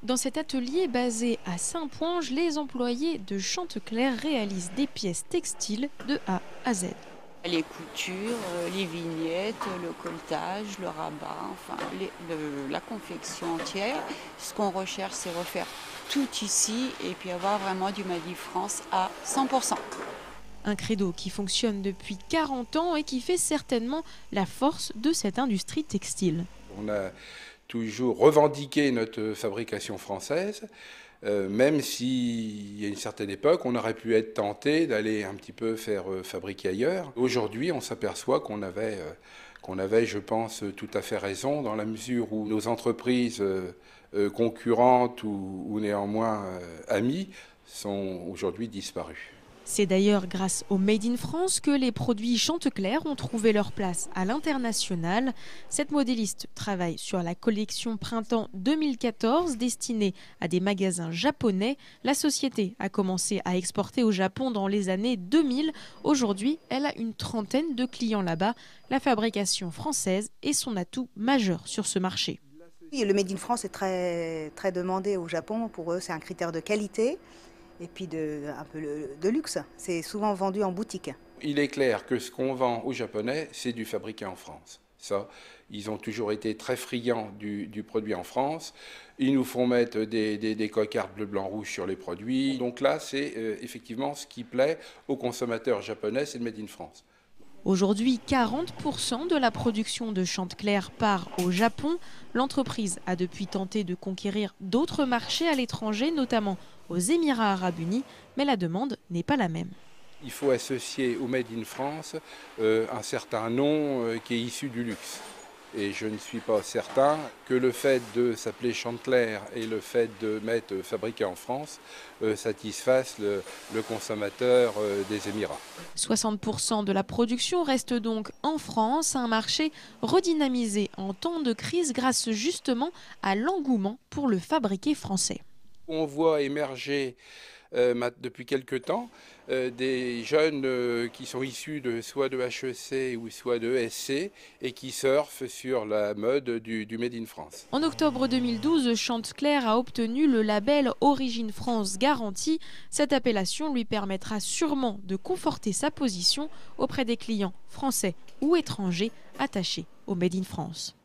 Dans cet atelier basé à Saint-Ponge, les employés de Chantecler réalisent des pièces textiles de A à Z. Les coutures, les vignettes, le colletage, le rabat, enfin la confection entière. Ce qu'on recherche, c'est refaire tout ici et puis avoir vraiment du Made in France à 100%. Un credo qui fonctionne depuis 40 ans et qui fait certainement la force de cette industrie textile. On a toujours revendiqué notre fabrication française, même si, à une certaine époque, on aurait pu être tenté d'aller un petit peu faire fabriquer ailleurs. Aujourd'hui, on s'aperçoit qu'on avait, je pense, tout à fait raison, dans la mesure où nos entreprises concurrentes ou néanmoins amies sont aujourd'hui disparues. C'est d'ailleurs grâce au Made in France que les produits Chantecler ont trouvé leur place à l'international. Cette modéliste travaille sur la collection Printemps 2014 destinée à des magasins japonais. La société a commencé à exporter au Japon dans les années 2000. Aujourd'hui, elle a une trentaine de clients là-bas. La fabrication française est son atout majeur sur ce marché. Oui, le Made in France est très demandé au Japon. Pour eux, c'est un critère de qualité. Et puis un peu de luxe. C'est souvent vendu en boutique. Il est clair que ce qu'on vend aux Japonais, c'est du fabriqué en France. Ça, ils ont toujours été très friands du produit en France. Ils nous font mettre des cocardes bleu, blanc, rouge sur les produits. Donc là, c'est effectivement ce qui plaît aux consommateurs japonais, c'est le Made in France. Aujourd'hui, 40% de la production de Chantecler part au Japon. L'entreprise a depuis tenté de conquérir d'autres marchés à l'étranger, notamment aux Émirats arabes unis, mais la demande n'est pas la même. Il faut associer au Made in France un certain nom qui est issu du luxe. Et je ne suis pas certain que le fait de s'appeler Chantecler et le fait de mettre fabriqué en France satisfasse le consommateur des Émirats. 60% de la production reste donc en France, un marché redynamisé en temps de crise grâce justement à l'engouement pour le fabriqué français. On voit émerger depuis quelque temps des jeunes qui sont issus soit de HEC ou soit de ESC et qui surfent sur la mode du Made in France. En octobre 2012, Chantecler a obtenu le label Origine France Garantie. Cette appellation lui permettra sûrement de conforter sa position auprès des clients français ou étrangers attachés au Made in France.